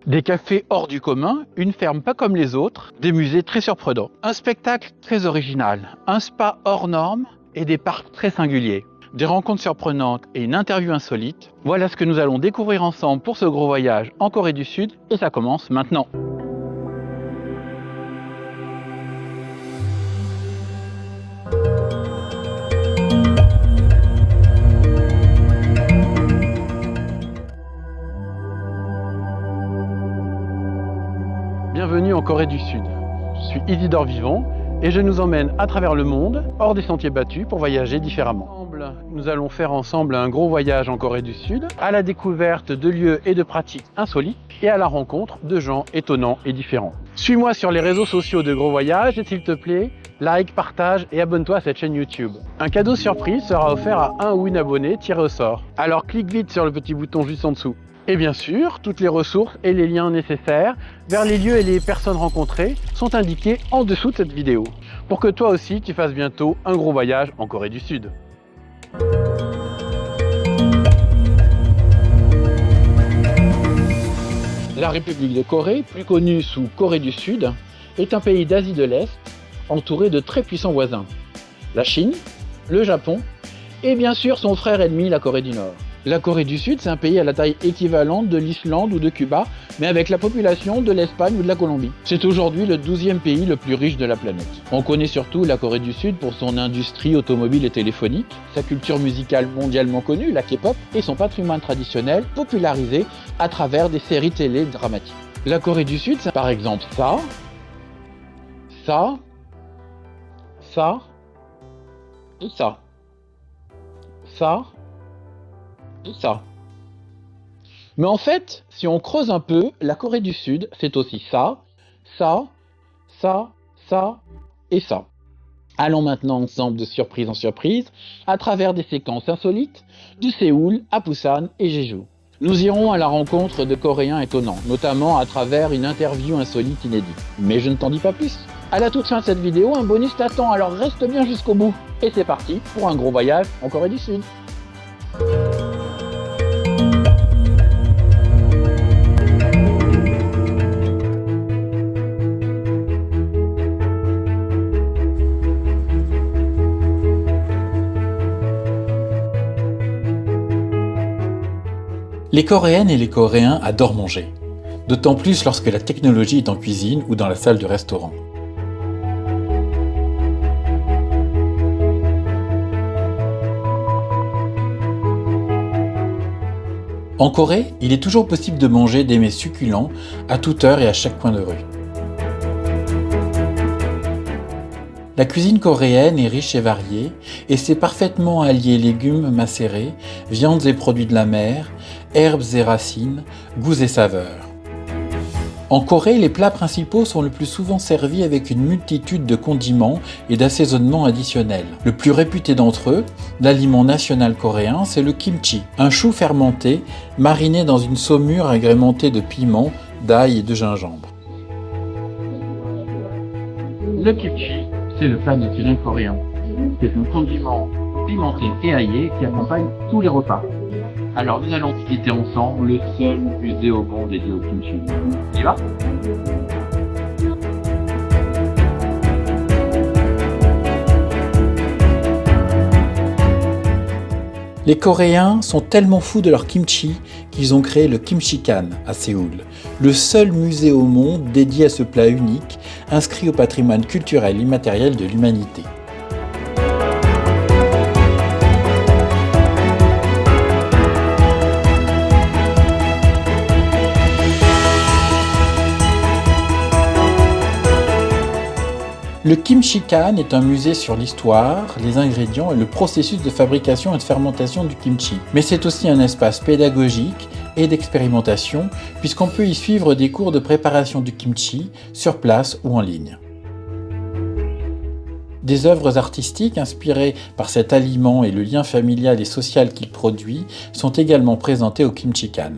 Des cafés hors du commun, une ferme pas comme les autres, des musées très surprenants, un spectacle très original, un spa hors norme et des parcs très singuliers. Des rencontres surprenantes et une interview insolite, voilà ce que nous allons découvrir ensemble pour ce gros voyage en Corée du Sud et ça commence maintenant. Bienvenue en Corée du Sud. Je suis Isidore Vivant et je nous emmène à travers le monde, hors des sentiers battus, pour voyager différemment. Nous allons faire ensemble un gros voyage en Corée du Sud, à la découverte de lieux et de pratiques insolites et à la rencontre de gens étonnants et différents. Suis-moi sur les réseaux sociaux de Gros Voyage et s'il te plaît, like, partage et abonne-toi à cette chaîne YouTube. Un cadeau surprise sera offert à un ou une abonnée tiré au sort. Alors clique vite sur le petit bouton juste en dessous. Et bien sûr, toutes les ressources et les liens nécessaires vers les lieux et les personnes rencontrées sont indiqués en dessous de cette vidéo, pour que toi aussi tu fasses bientôt un gros voyage en Corée du Sud. La République de Corée, plus connue sous Corée du Sud, est un pays d'Asie de l'Est entouré de très puissants voisins. La Chine, le Japon et bien sûr son frère ennemi, la Corée du Nord. La Corée du Sud, c'est un pays à la taille équivalente de l'Islande ou de Cuba, mais avec la population de l'Espagne ou de la Colombie. C'est aujourd'hui le 12e pays le plus riche de la planète. On connaît surtout la Corée du Sud pour son industrie automobile et téléphonique, sa culture musicale mondialement connue, la K-pop, et son patrimoine traditionnel popularisé à travers des séries télé dramatiques. La Corée du Sud, c'est par exemple ça, et ça. Et ça. Mais en fait, si on creuse un peu, la Corée du Sud, c'est aussi ça et ça. Allons maintenant ensemble de surprise en surprise, à travers des séquences insolites, de Séoul à Busan et Jeju. Nous irons à la rencontre de Coréens étonnants, notamment à travers une interview insolite inédite. Mais je ne t'en dis pas plus. À la toute fin de cette vidéo, un bonus t'attend, alors reste bien jusqu'au bout. Et c'est parti pour un gros voyage en Corée du Sud. Les Coréennes et les Coréens adorent manger, d'autant plus lorsque la technologie est en cuisine ou dans la salle du restaurant. En Corée, il est toujours possible de manger des mets succulents à toute heure et à chaque coin de rue. La cuisine coréenne est riche et variée et sait parfaitement allier légumes macérés, viandes et produits de la mer, herbes et racines, goûts et saveurs. En Corée, les plats principaux sont le plus souvent servis avec une multitude de condiments et d'assaisonnements additionnels. Le plus réputé d'entre eux, l'aliment national coréen, c'est le kimchi, un chou fermenté mariné dans une saumure agrémentée de piments, d'ail et de gingembre. Le kimchi, c'est le plat national coréen. C'est un condiment pimenté et aillé qui accompagne tous les repas. Alors nous allons visiter ensemble le seul musée au monde dédié au kimchi. On y va ? Les Coréens sont tellement fous de leur kimchi qu'ils ont créé le Kimchikan à Séoul, le seul musée au monde dédié à ce plat unique, inscrit au patrimoine culturel immatériel de l'humanité. Le Kimchikan est un musée sur l'histoire, les ingrédients et le processus de fabrication et de fermentation du kimchi. Mais c'est aussi un espace pédagogique et d'expérimentation, puisqu'on peut y suivre des cours de préparation du kimchi sur place ou en ligne. Des œuvres artistiques inspirées par cet aliment et le lien familial et social qu'il produit sont également présentées au Kimchikan.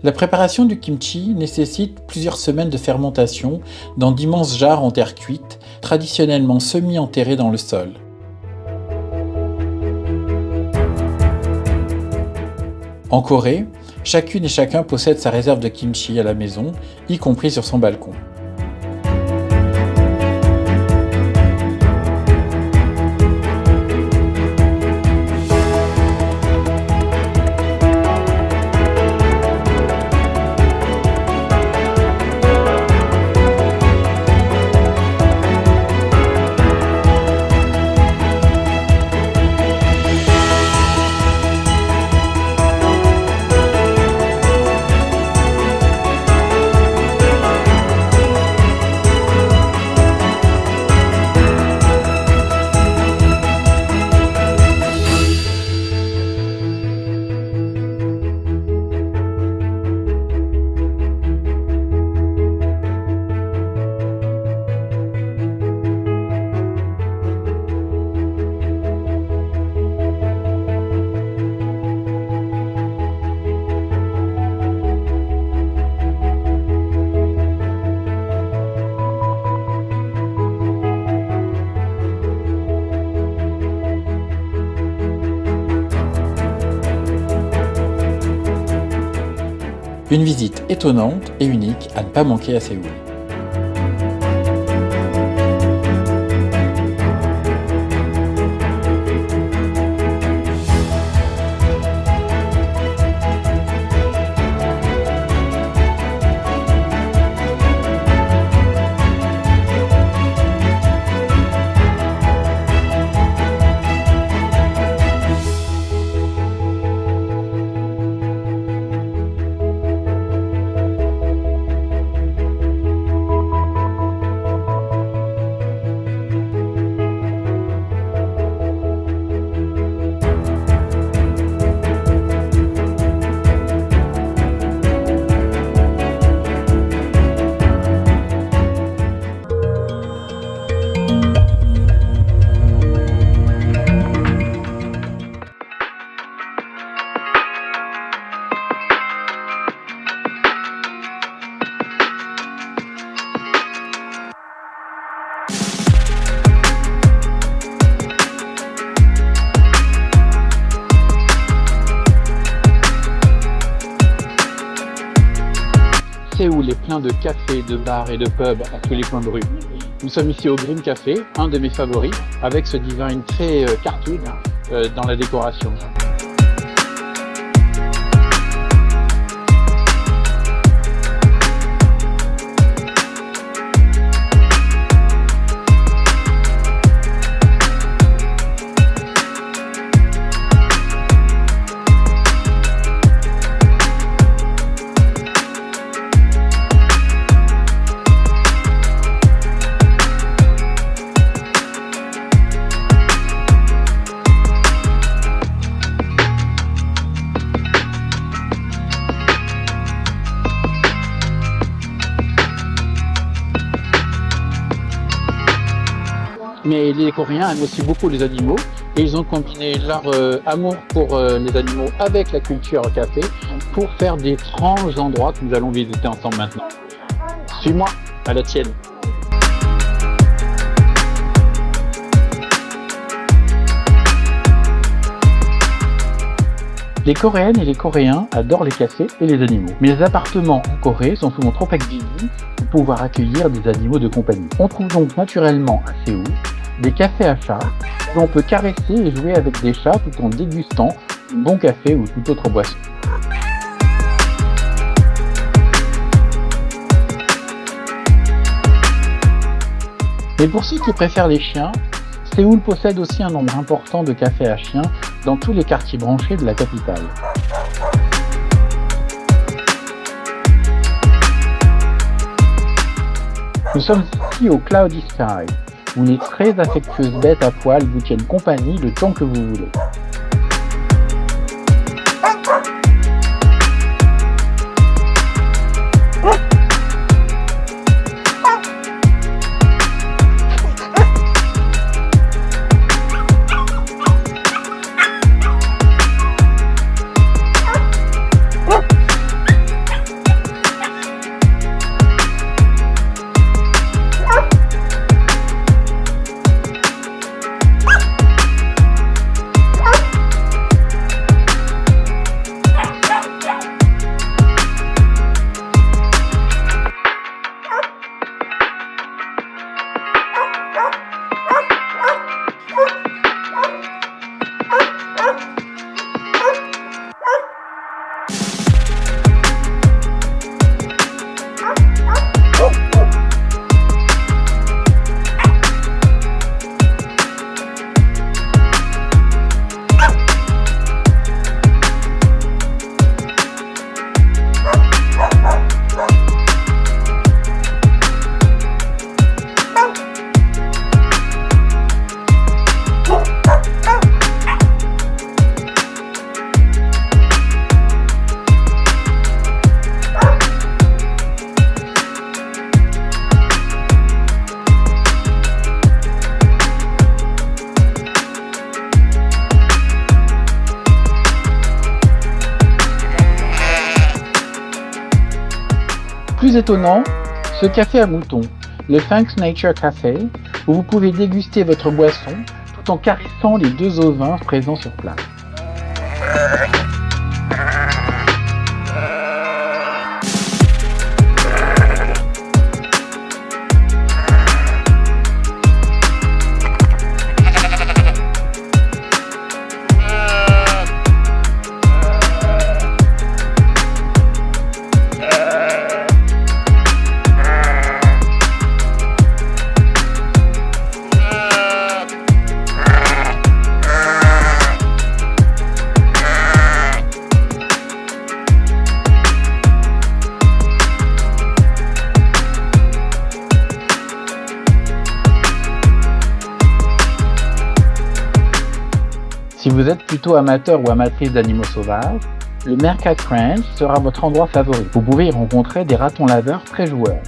La préparation du kimchi nécessite plusieurs semaines de fermentation dans d'immenses jarres en terre cuite, traditionnellement semi-enterrées dans le sol. En Corée, chacune et chacun possède sa réserve de kimchi à la maison, y compris sur son balcon. Une visite étonnante et unique à ne pas manquer à Séoul. Séoul est plein de cafés, de bars et de pubs à tous les coins de rue. Nous sommes ici au Green Café, un de mes favoris, avec ce design très cartoon dans la décoration. Mais les Coréens aiment aussi beaucoup les animaux et ils ont combiné leur amour pour les animaux avec la culture café pour faire d'étranges endroits que nous allons visiter ensemble maintenant. Suis-moi, à la tienne. Les Coréennes et les Coréens adorent les cafés et les animaux. Mais les appartements en Corée sont souvent trop exigus pour pouvoir accueillir des animaux de compagnie. On trouve donc naturellement à Séoul des cafés à chats où on peut caresser et jouer avec des chats tout en dégustant un bon café ou toute autre boisson. Mais pour ceux qui préfèrent les chiens, Séoul possède aussi un nombre important de cafés à chiens dans tous les quartiers branchés de la capitale. Nous sommes ici au Cloudy Sky, où les très affectueuses bêtes à poil vous tiennent compagnie le temps que vous voulez. Plus étonnant, ce café à moutons, le Thanks Nature Café, où vous pouvez déguster votre boisson tout en caressant les 2 ovins présents sur place. Si vous êtes plutôt amateur ou amatrice d'animaux sauvages, le Meerkat Ranch sera votre endroit favori. Vous pouvez y rencontrer des ratons laveurs très joueurs.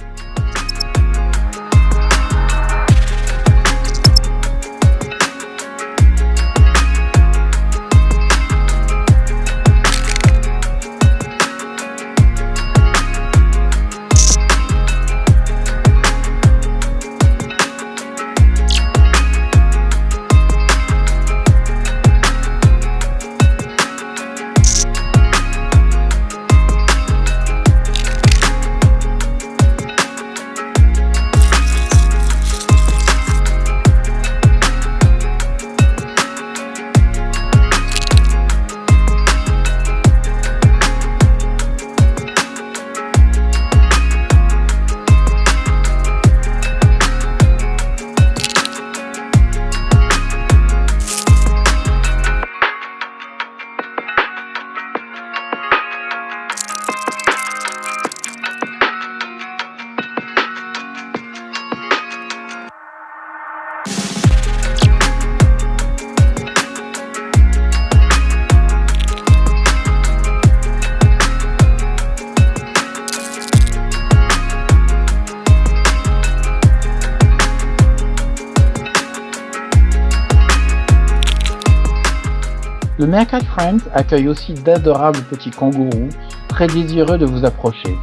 Le Meerkat Friends accueille aussi d'adorables petits kangourous très désireux de vous approcher.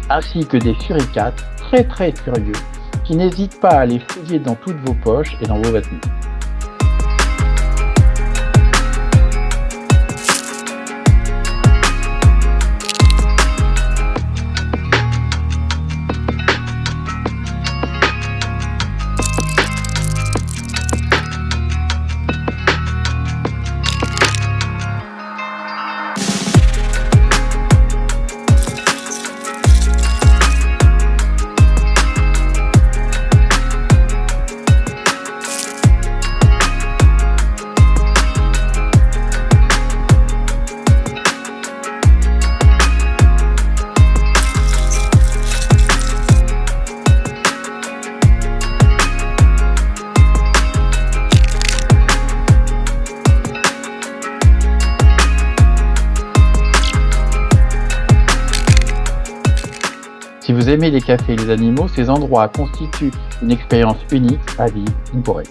Ainsi que des suricates très curieux qui n'hésitent pas à aller fouiller dans toutes vos poches et dans vos vêtements. Si vous aimez les cafés et les animaux, ces endroits constituent une expérience unique à vivre en Corée.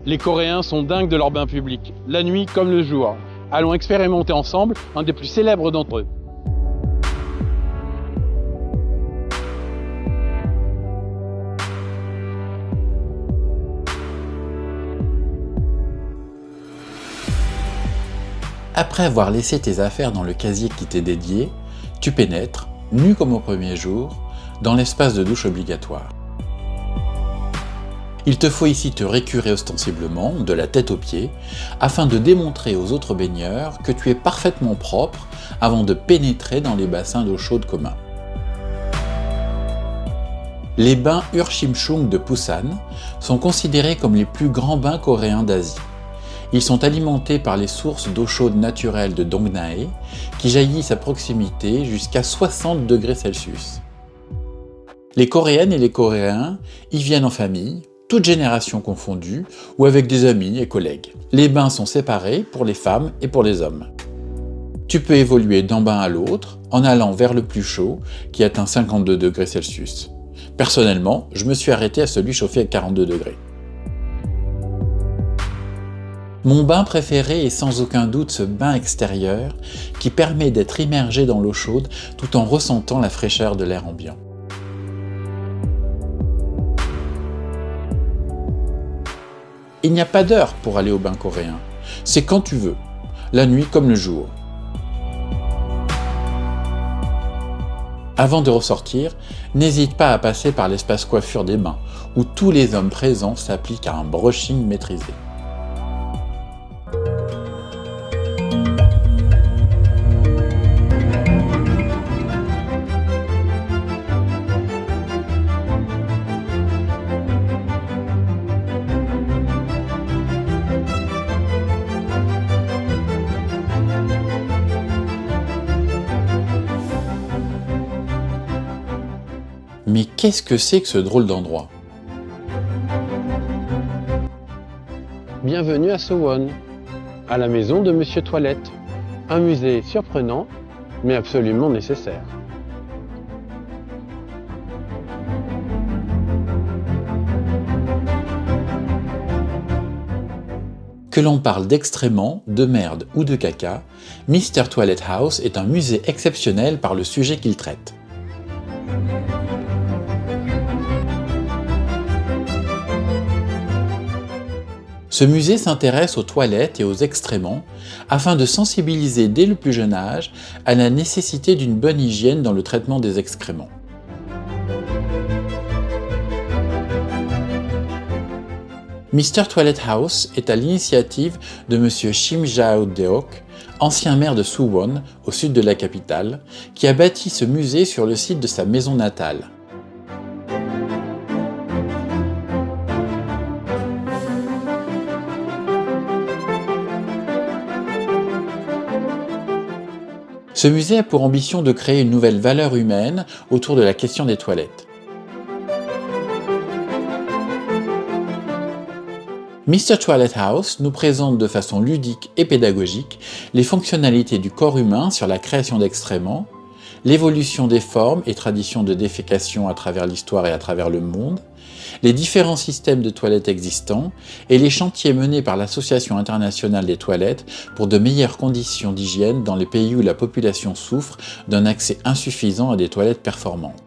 Les Coréens sont dingues de leur bain public, la nuit comme le jour. Allons expérimenter ensemble un des plus célèbres d'entre eux. Après avoir laissé tes affaires dans le casier qui t'est dédié, tu pénètres, nu comme au premier jour, dans l'espace de douche obligatoire. Il te faut ici te récurer ostensiblement, de la tête aux pieds, afin de démontrer aux autres baigneurs que tu es parfaitement propre avant de pénétrer dans les bassins d'eau chaude communs. Les bains Urshimchung de Busan sont considérés comme les plus grands bains coréens d'Asie. Ils sont alimentés par les sources d'eau chaude naturelle de Dongnae, qui jaillissent à proximité jusqu'à 60 degrés Celsius. Les Coréennes et les Coréens y viennent en famille, toutes générations confondues, ou avec des amis et collègues. Les bains sont séparés pour les femmes et pour les hommes. Tu peux évoluer d'un bain à l'autre en allant vers le plus chaud, qui atteint 52 degrés Celsius. Personnellement, je me suis arrêté à celui chauffé à 42 degrés. Mon bain préféré est sans aucun doute ce bain extérieur qui permet d'être immergé dans l'eau chaude tout en ressentant la fraîcheur de l'air ambiant. Il n'y a pas d'heure pour aller au bain coréen. C'est quand tu veux, la nuit comme le jour. Avant de ressortir, n'hésite pas à passer par l'espace coiffure des bains, où tous les hommes présents s'appliquent à un brushing maîtrisé. Mais qu'est-ce que c'est que ce drôle d'endroit? Bienvenue à Suwon, à la maison de Monsieur Toilette. Un musée surprenant, mais absolument nécessaire. Que l'on parle d'excréments, de merde ou de caca, Mr. Toilet House est un musée exceptionnel par le sujet qu'il traite. Ce musée s'intéresse aux toilettes et aux excréments afin de sensibiliser dès le plus jeune âge à la nécessité d'une bonne hygiène dans le traitement des excréments. Mr. Toilet House est à l'initiative de M. Shim Jao-deok, ancien maire de Suwon, au sud de la capitale, qui a bâti ce musée sur le site de sa maison natale. Ce musée a pour ambition de créer une nouvelle valeur humaine autour de la question des toilettes. Mr. Toilet House nous présente de façon ludique et pédagogique les fonctionnalités du corps humain sur la création d'excréments, l'évolution des formes et traditions de défécation à travers l'histoire et à travers le monde, les différents systèmes de toilettes existants et les chantiers menés par l'Association internationale des toilettes pour de meilleures conditions d'hygiène dans les pays où la population souffre d'un accès insuffisant à des toilettes performantes.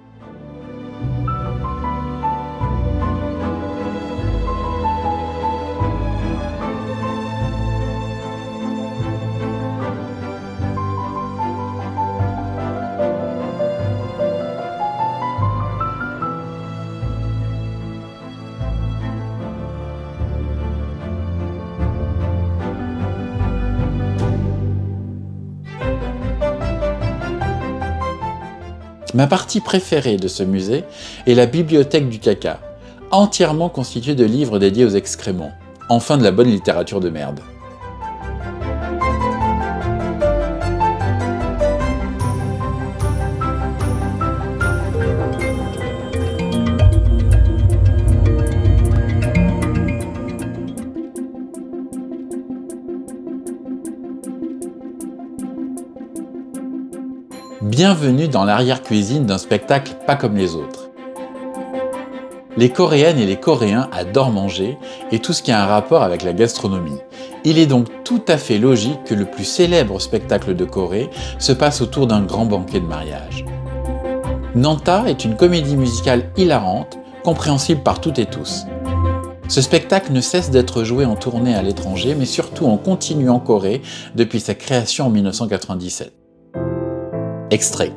Ma partie préférée de ce musée est la bibliothèque du caca, entièrement constituée de livres dédiés aux excréments. Enfin de la bonne littérature de merde. Bienvenue dans l'arrière-cuisine d'un spectacle pas comme les autres. Les Coréennes et les Coréens adorent manger et tout ce qui a un rapport avec la gastronomie. Il est donc tout à fait logique que le plus célèbre spectacle de Corée se passe autour d'un grand banquet de mariage. Nanta est une comédie musicale hilarante, compréhensible par toutes et tous. Ce spectacle ne cesse d'être joué en tournée à l'étranger, mais surtout en continu en Corée depuis sa création en 1997. Extrait.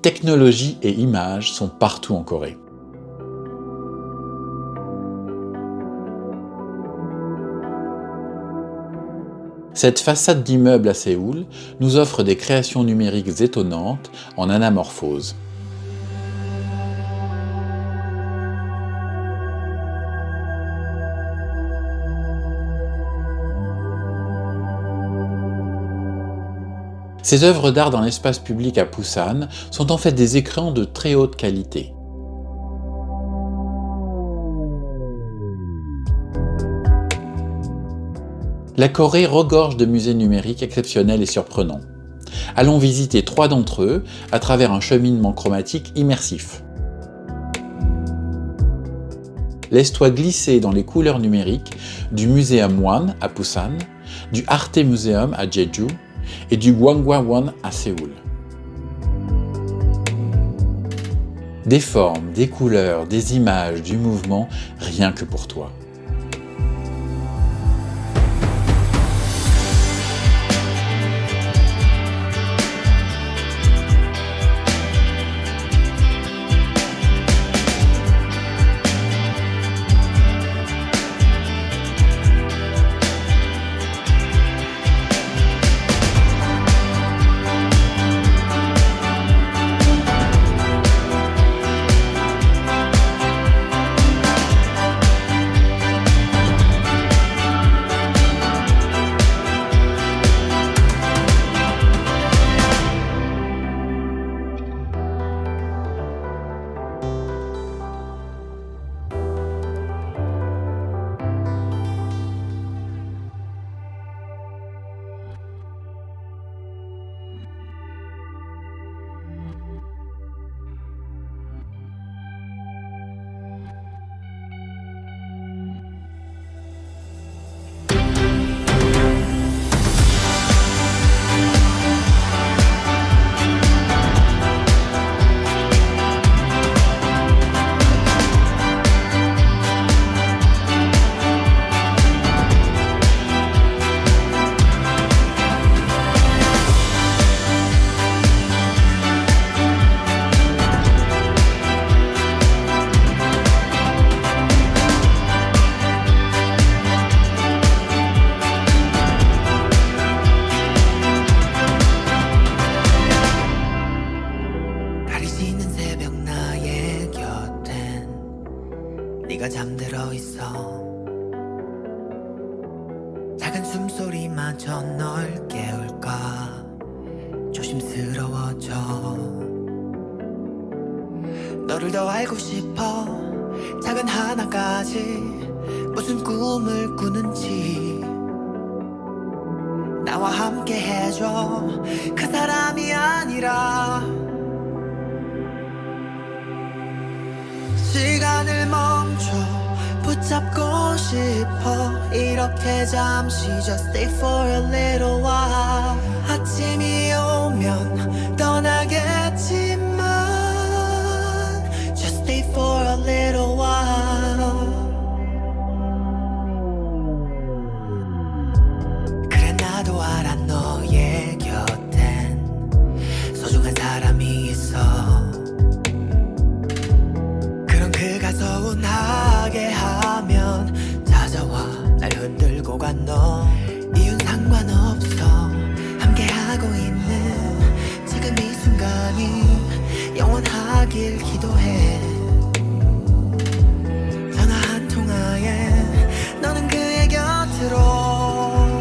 Technologie et images sont partout en Corée. Cette façade d'immeuble à Séoul nous offre des créations numériques étonnantes en anamorphose. Ces œuvres d'art dans l'espace public à Busan sont en fait des écrans de très haute qualité. La Corée regorge de musées numériques exceptionnels et surprenants. Allons visiter 3 d'entre eux à travers un cheminement chromatique immersif. Laisse-toi glisser dans les couleurs numériques du Muséum One à Busan, du Arte Museum à Jeju et du Gwangwon à Séoul. Des formes, des couleurs, des images, du mouvement, rien que pour toi. 네가 잠들어 있어. 작은 숨소리마저 널 깨울까 조심스러워져. 너를 더 알고 싶어. 작은 하나까지 무슨 꿈을 꾸는지 나와 함께 해줘. 그 사람이 아니라 시간을 멈춰 붙잡고 싶어. 이렇게 잠시 just stay for a little while. 아침이 오면 떠나겠지만 just stay for a little while. 그래 나도 알아 너의 곁엔 소중한 사람이 있어. 그가 서운하게 하면 찾아와 날 흔들고 간 너. 이유는 상관없어. 함께하고 있는 지금 이 순간이 영원하길 기도해. 전화 한 통화에 너는 그의 곁으로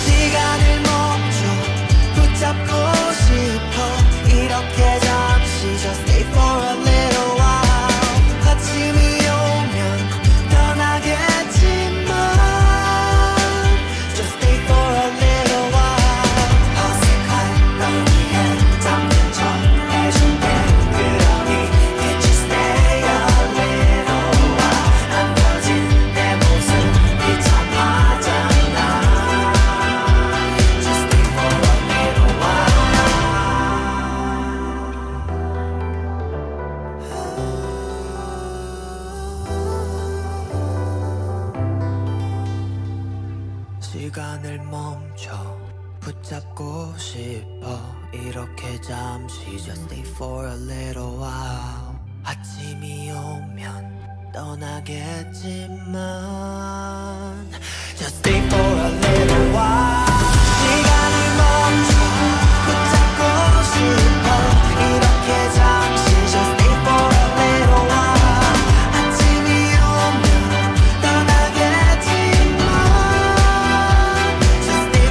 시간을 멈춰 붙잡고 싶어. 이렇게 just stay for a little while. 아침이 오면 떠나겠지만 just stay for a little while. 어색한 널 위해 잠든 척 해줄게. 그러니 can't you stay a little while. 안 터진 내 모습이 참하잖아. Just stay for a little while. 시간을 멈춰 붙잡고 싶어. 이렇게 잠시 just stay for a little while. 아침이 오면 떠나겠지만 just stay for a little while. 시간을 멈춰 붙잡고 싶어. 이렇게 잠시 just stay for a little while. 아침이 오면 떠나겠지만 just stay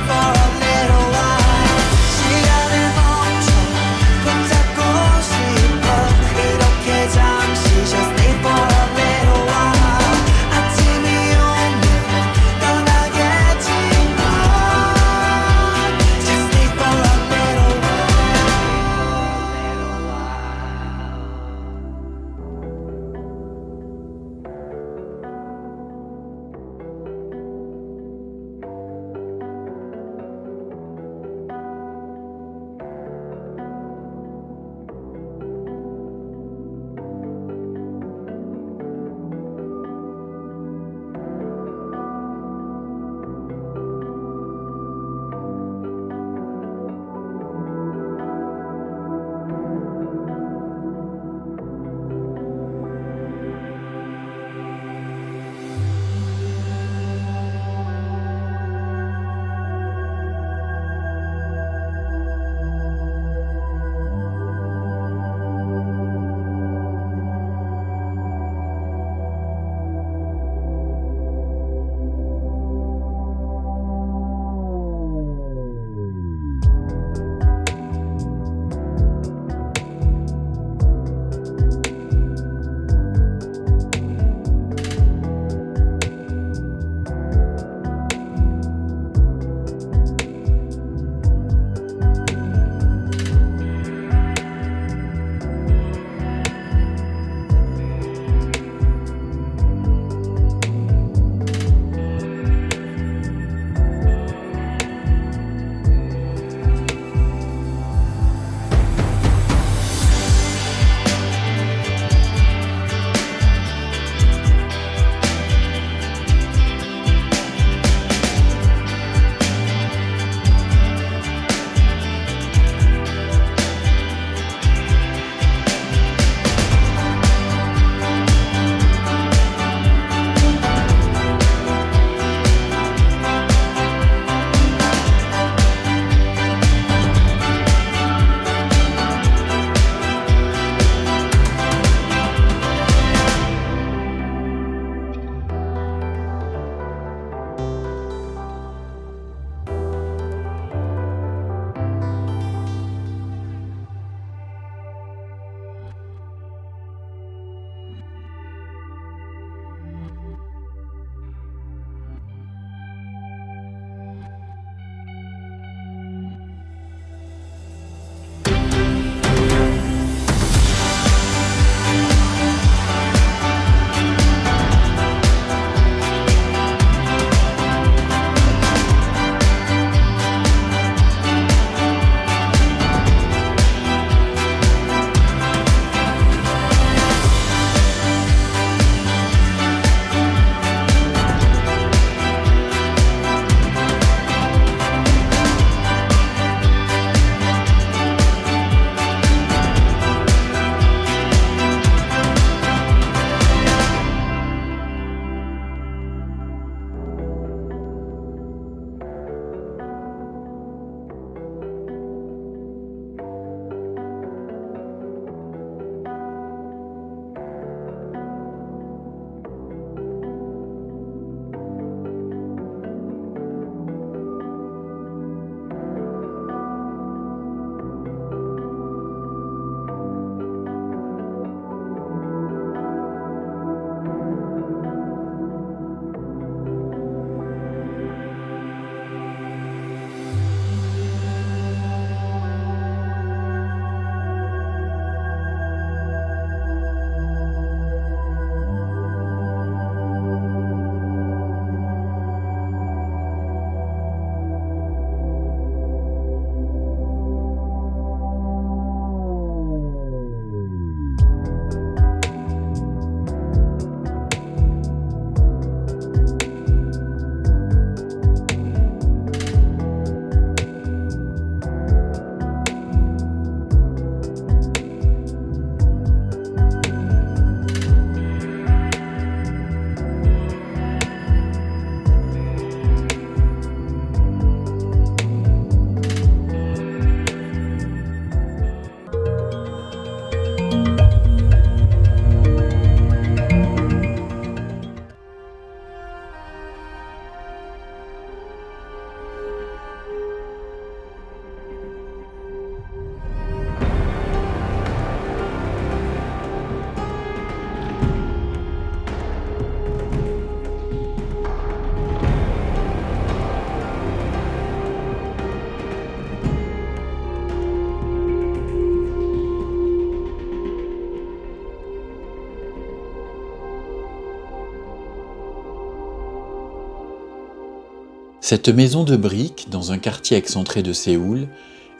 Cette maison de briques, dans un quartier excentré de Séoul,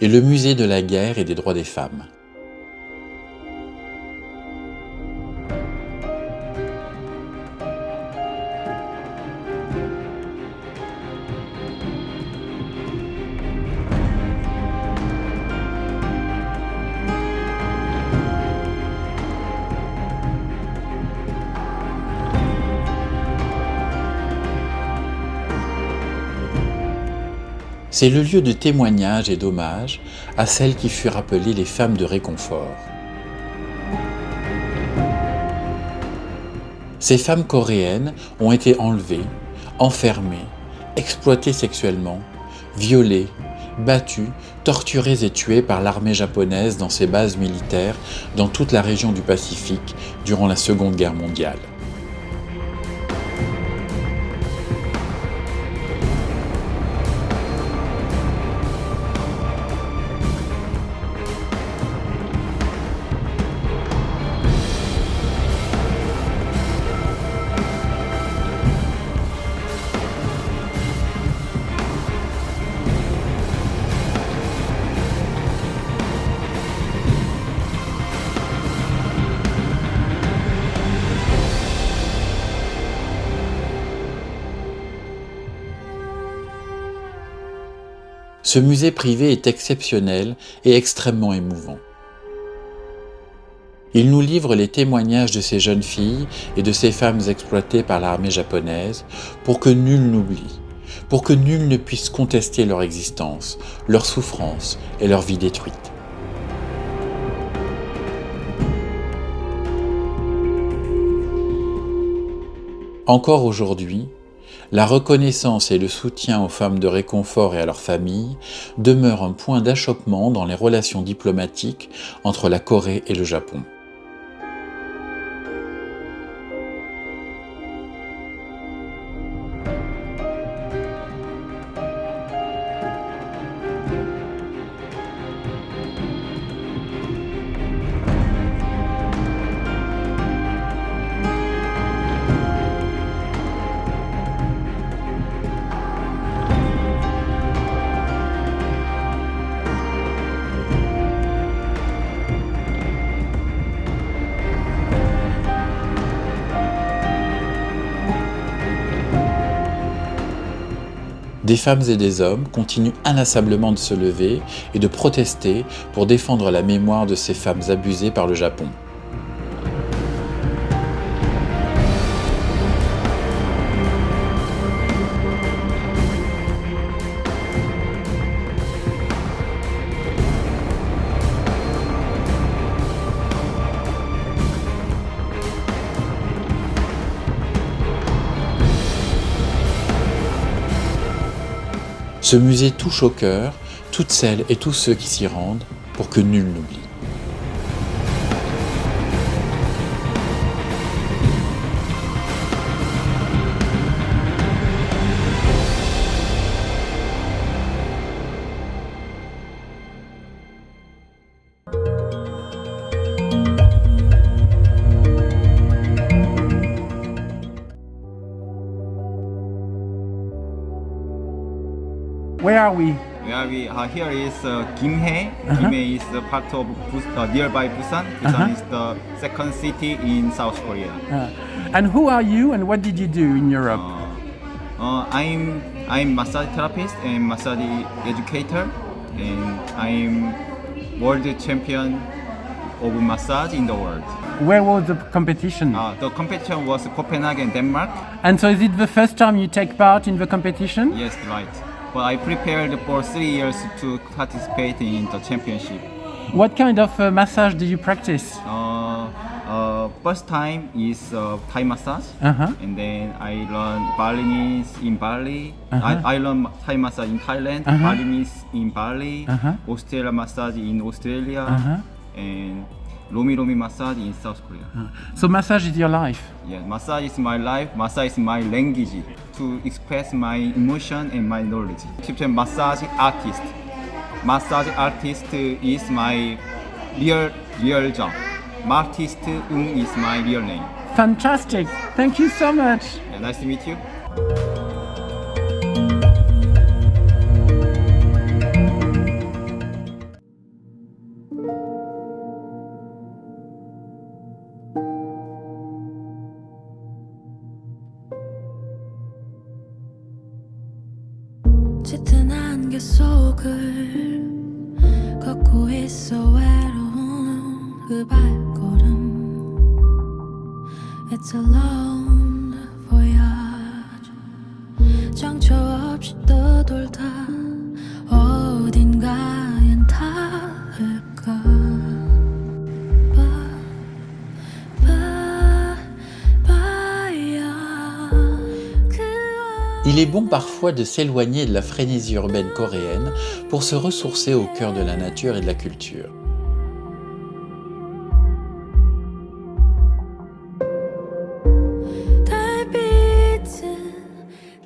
est le musée de la guerre et des droits des femmes. C'est le lieu de témoignage et d'hommage à celles qui furent appelées les femmes de réconfort. Ces femmes coréennes ont été enlevées, enfermées, exploitées sexuellement, violées, battues, torturées et tuées par l'armée japonaise dans ses bases militaires dans toute la région du Pacifique durant la Seconde Guerre mondiale. Ce musée privé est exceptionnel et extrêmement émouvant. Il nous livre les témoignages de ces jeunes filles et de ces femmes exploitées par l'armée japonaise pour que nul n'oublie, pour que nul ne puisse contester leur existence, leur souffrance et leur vie détruite. Encore aujourd'hui, la reconnaissance et le soutien aux femmes de réconfort et à leurs familles demeurent un point d'achoppement dans les relations diplomatiques entre la Corée et le Japon. Des femmes et des hommes continuent inlassablement de se lever et de protester pour défendre la mémoire de ces femmes abusées par le Japon. Ce musée touche au cœur toutes celles et tous ceux qui s'y rendent pour que nul n'oublie. Where are we? Here is Gimhae. Gimhae is the part of nearby Busan. Busan is the second city in South Korea. And who are you and what did you do in Europe? I'm massage therapist and massage educator, and I'm world champion of massage in the world. Where was the competition? The competition was Copenhagen, Denmark. And so is it the first time you take part in the competition? Yes, right. But I prepared for 3 years to participate in the championship. What kind of massage do you practice? First time is Thai massage, and then I learned Balinese in Bali. I learned Thai massage in Thailand, Balinese in Bali, Australia massage in Australia, and Lomi massage in South Korea. So massage is your life? Yeah, massage is my life. Massage is my language to express my emotion and my knowledge. Egyptian massage artist. Massage artist is my real job. Martist is my real name. Fantastic. Thank you so much. Yeah, nice to meet you. 짙은 안개 속을 걷고 있어 외로운 그 발걸음 It's a long voyage 정처 없이 떠돌다 어딘가엔 닿을까 Il est bon parfois de s'éloigner de la frénésie urbaine coréenne pour se ressourcer au cœur de la nature et de la culture.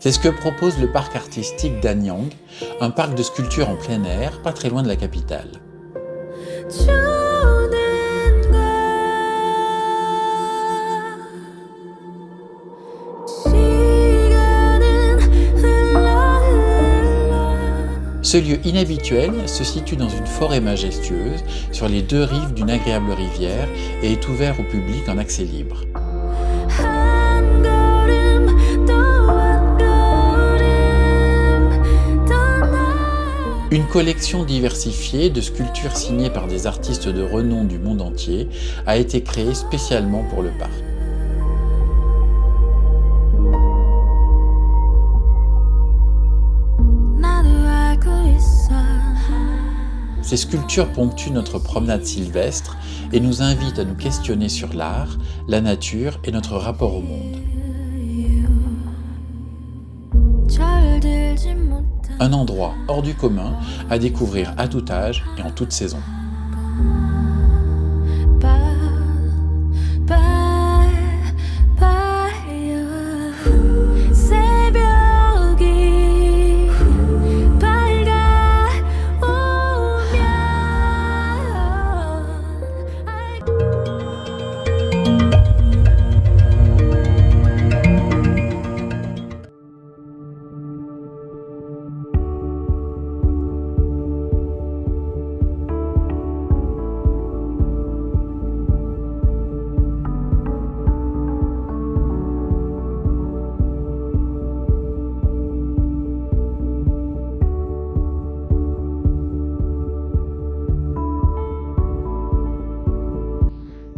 C'est ce que propose le parc artistique d'Anyang, un parc de sculpture en plein air, pas très loin de la capitale. Ce lieu inhabituel se situe dans une forêt majestueuse sur les deux rives d'une agréable rivière et est ouvert au public en accès libre. Une collection diversifiée de sculptures signées par des artistes de renom du monde entier a été créée spécialement pour le parc. Ces sculptures ponctuent notre promenade sylvestre et nous invitent à nous questionner sur l'art, la nature et notre rapport au monde. Un endroit hors du commun à découvrir à tout âge et en toute saison.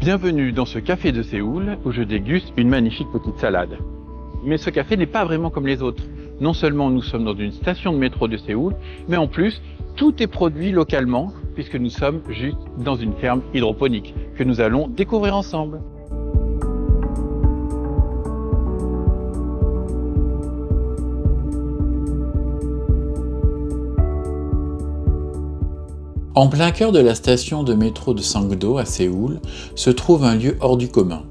Bienvenue dans ce café de Séoul où je déguste une magnifique petite salade. Mais ce café n'est pas vraiment comme les autres. Non seulement nous sommes dans une station de métro de Séoul, mais en plus, tout est produit localement puisque nous sommes juste dans une ferme hydroponique que nous allons découvrir ensemble. En plein cœur de la station de métro de Sangdo à Séoul se trouve un lieu hors du commun.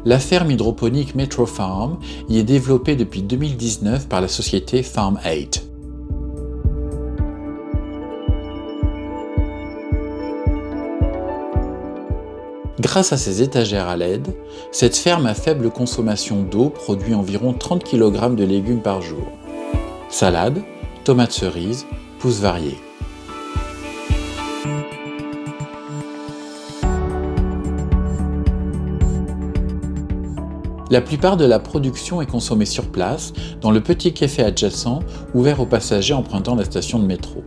La ferme hydroponique Metro Farm y est développée depuis 2019 par la société Farm 8. Grâce à ses étagères à LED, cette ferme à faible consommation d'eau produit environ 30 kg de légumes par jour. Salades, tomates cerises, pousses variées. La plupart de la production est consommée sur place, dans le petit café adjacent, ouvert aux passagers empruntant la station de métro.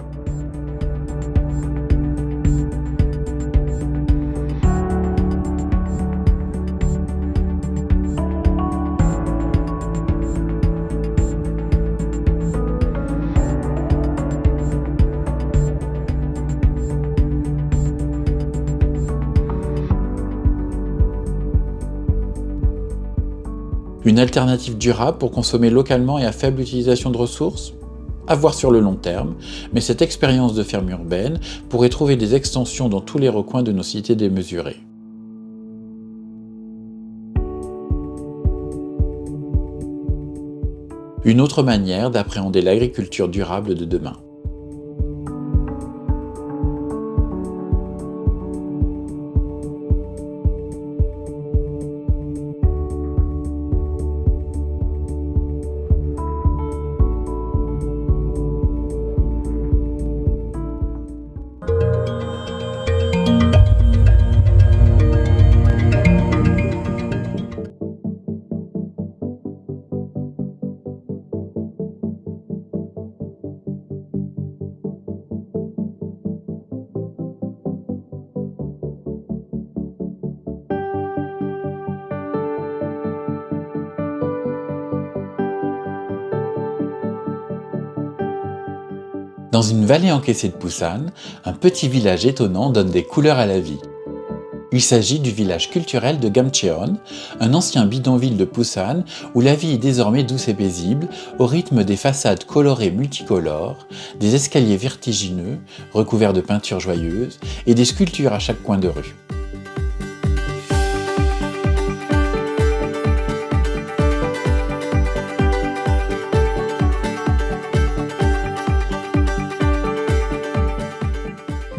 Une alternative durable pour consommer localement et à faible utilisation de ressources ? À voir sur le long terme, mais cette expérience de ferme urbaine pourrait trouver des extensions dans tous les recoins de nos cités démesurées. Une autre manière d'appréhender l'agriculture durable de demain. Dans une vallée encaissée de Busan, un petit village étonnant donne des couleurs à la vie. Il s'agit du village culturel de Gamcheon, un ancien bidonville de Busan où la vie est désormais douce et paisible, au rythme des façades colorées multicolores, des escaliers vertigineux recouverts de peintures joyeuses et des sculptures à chaque coin de rue.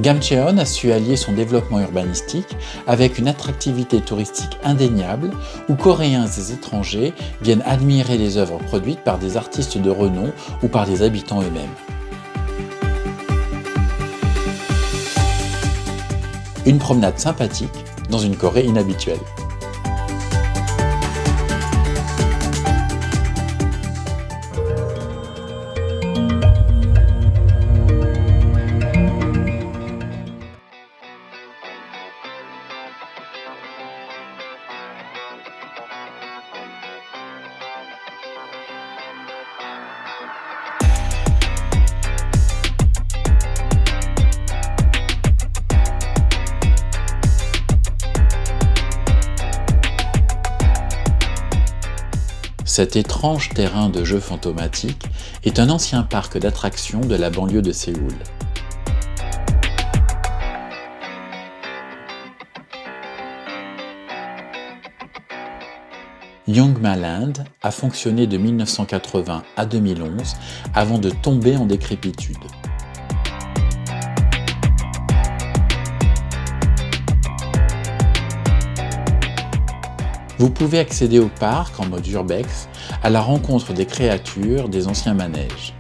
Gamcheon a su allier son développement urbanistique avec une attractivité touristique indéniable où Coréens et étrangers viennent admirer les œuvres produites par des artistes de renom ou par les habitants eux-mêmes. Une promenade sympathique dans une Corée inhabituelle. Cet étrange terrain de jeu fantomatique est un ancien parc d'attractions de la banlieue de Séoul. Yongma-land a fonctionné de 1980 à 2011 avant de tomber en décrépitude. Vous pouvez accéder au parc en mode urbex à la rencontre des créatures des anciens manèges.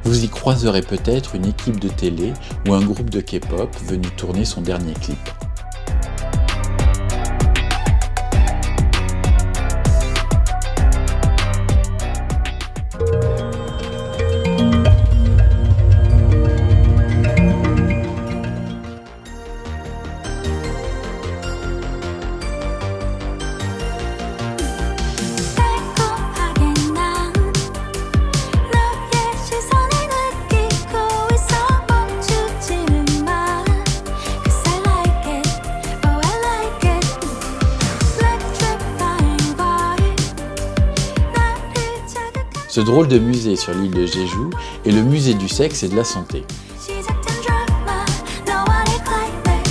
Vous y croiserez peut-être une équipe de télé ou un groupe de K-pop venu tourner son dernier clip. 달콤하게 난 너의 시선을 느끼고 있어 멈추지는 마 'Cause I like it, oh I like it Electrifying vibe 나를 자극한 Ce drôle de musée sur l'île de Jeju est le musée du sexe et de la santé. 시작된 drama 너와 내 climax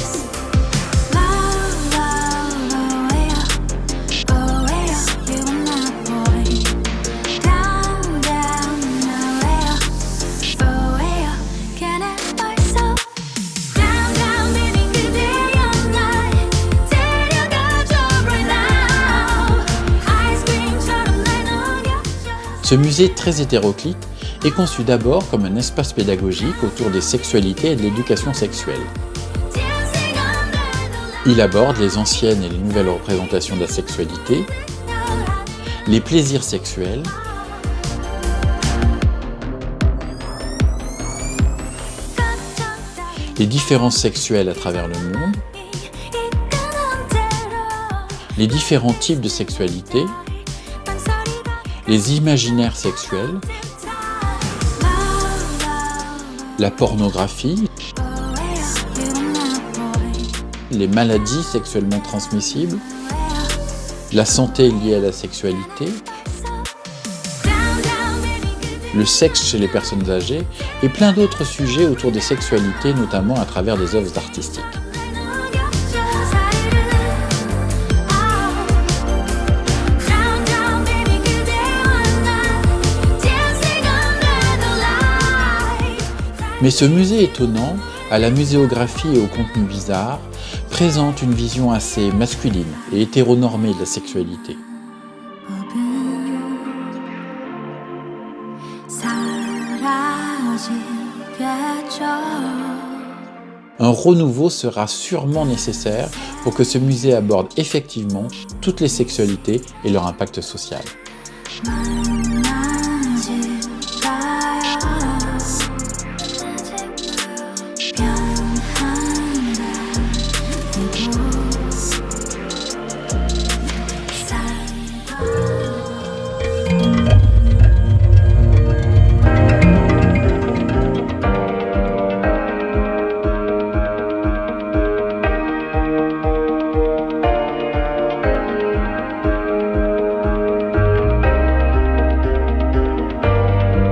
Love, love, oh yeah you and my boy Down, down, oh yeah Can't help myself Down, down meaning 그대여 날 데려가줘 right now 아이스크림처럼 날 녹여줘 Ce musée très hétéroclite est conçu d'abord comme un espace pédagogique autour des sexualités et de l'éducation sexuelle. Dancing under the lights Il aborde les anciennes et les nouvelles représentations de la sexualité, les plaisirs sexuels, les différences sexuelles à travers le monde, les différents types de sexualité, les imaginaires sexuels, la pornographie, les maladies sexuellement transmissibles, la santé liée à la sexualité, le sexe chez les personnes âgées et plein d'autres sujets autour des sexualités, notamment à travers des œuvres artistiques. Mais ce musée étonnant, à la muséographie et au contenu bizarre, présente une vision assez masculine et hétéronormée de la sexualité. 사라지겠죠 un renouveau sera sûrement nécessaire pour que ce musée aborde effectivement toutes les sexualités et leur impact social.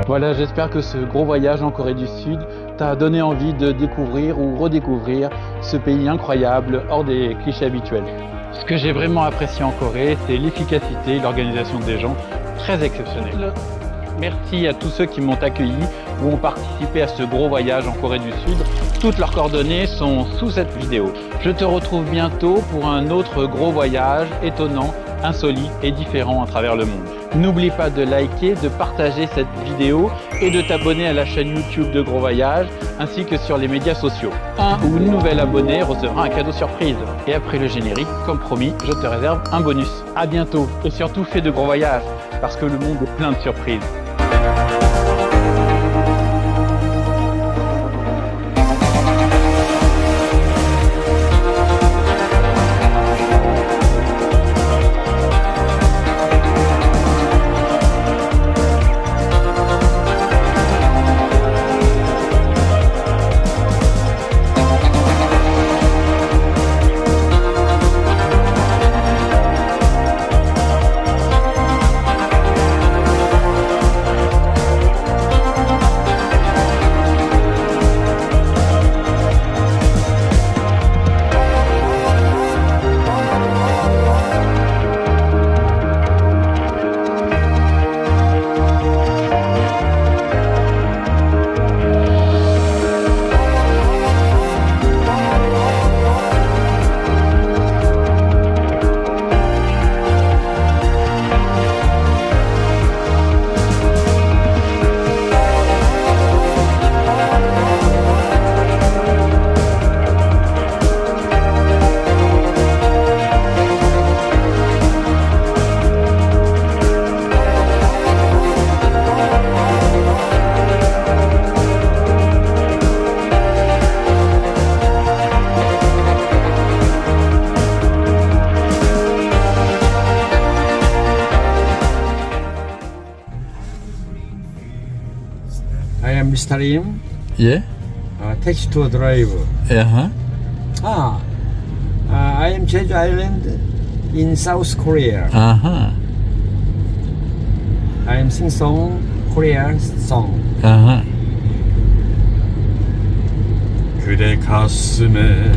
Voilà, j'espère que ce gros voyage en Corée du Sud t'a donné envie de découvrir ou redécouvrir ce pays incroyable hors des clichés habituels. Ce que j'ai vraiment apprécié en Corée, c'est l'efficacité et l'organisation des gens, très exceptionnelle. Merci à tous ceux qui m'ont accueilli ou ont participé à ce gros voyage en Corée du Sud. Toutes leurs coordonnées sont sous cette vidéo. Je te retrouve bientôt pour un autre gros voyage étonnant, insolite et différent à travers le monde. N'oublie pas de liker, de partager cette vidéo et de t'abonner à la chaîne YouTube de Gros Voyage ainsi que sur les médias sociaux. Un ou une nouvelle abonnée recevra un cadeau surprise. Et après le générique, comme promis, je te réserve un bonus. À bientôt et surtout fais de gros voyages parce que le monde est plein de surprises. I am Mr. Im, Yeah? taxi tour driver. Uh-huh. I am Jeju Island in South Korea. Uh-huh. I am sing song Korean song. Uh-huh. 그대 가슴에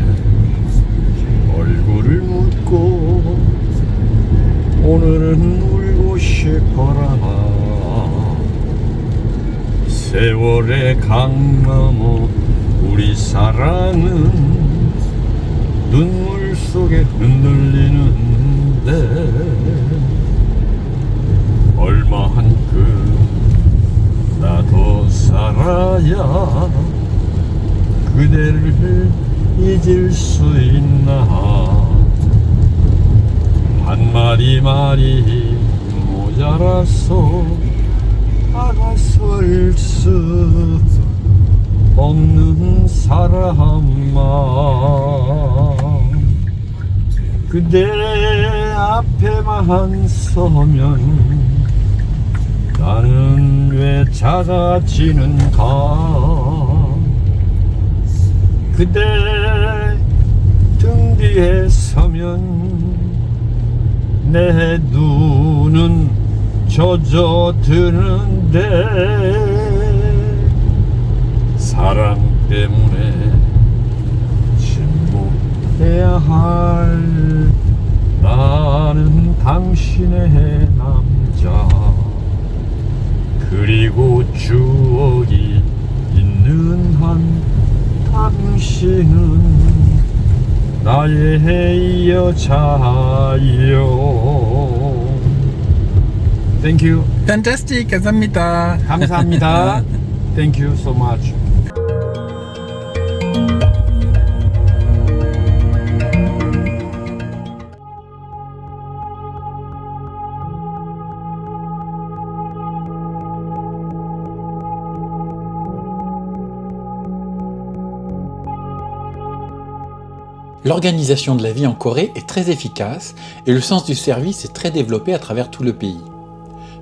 얼굴을 묻고 오늘은 울고 싶어라 세월의 강 넘어 우리 사랑은 눈물 속에 흔들리는데 얼마만큼 나 더 살아야 그대를 잊을 수 있나 한 마디 말이 모자라서 다가설 수 없는 사람만 그대 앞에만 서면 나는 왜 작아지는가 그대 등 뒤에 서면 내 눈은 젖어드는데 사랑 때문에 침묵해야 할 나는 당신의 남자 그리고 추억이 있는 한 당신은 나의 여자요. Thank you. Fantastic, 감사합니다. 감사합니다. Thank you so much. L'organisation de la vie en Corée est très efficace et le sens du service est très développé à travers tout le pays.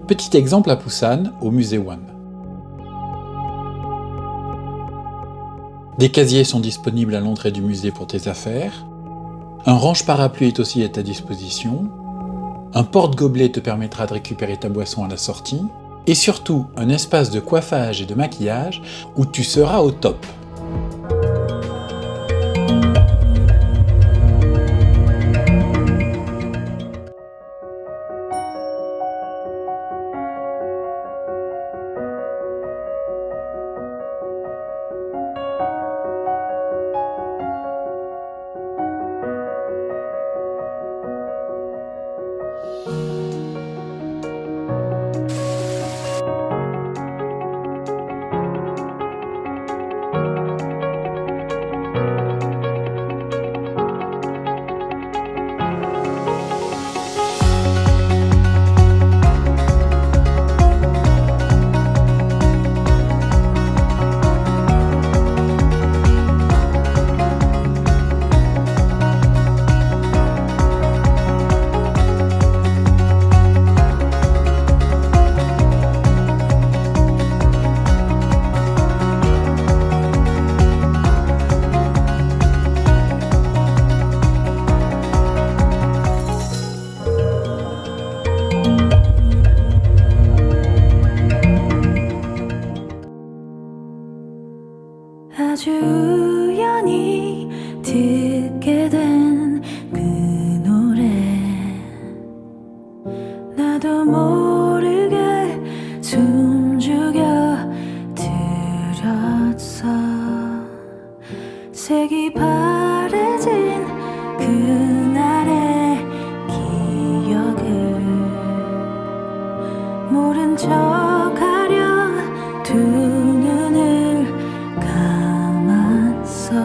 Petit exemple à Busan, au Muséum. Des casiers sont disponibles à l'entrée du musée pour tes affaires. Un range-parapluie est aussi à ta disposition. Un porte-gobelet te permettra de récupérer ta boisson à la sortie. Et surtout, un espace de coiffage et de maquillage où tu seras au top. 아주 우연히 듣게 된 그 노래 나도 모르게 숨죽여 들었어 색이 바래진 그날의 기억을 모른 척하려 두 눈을 감았어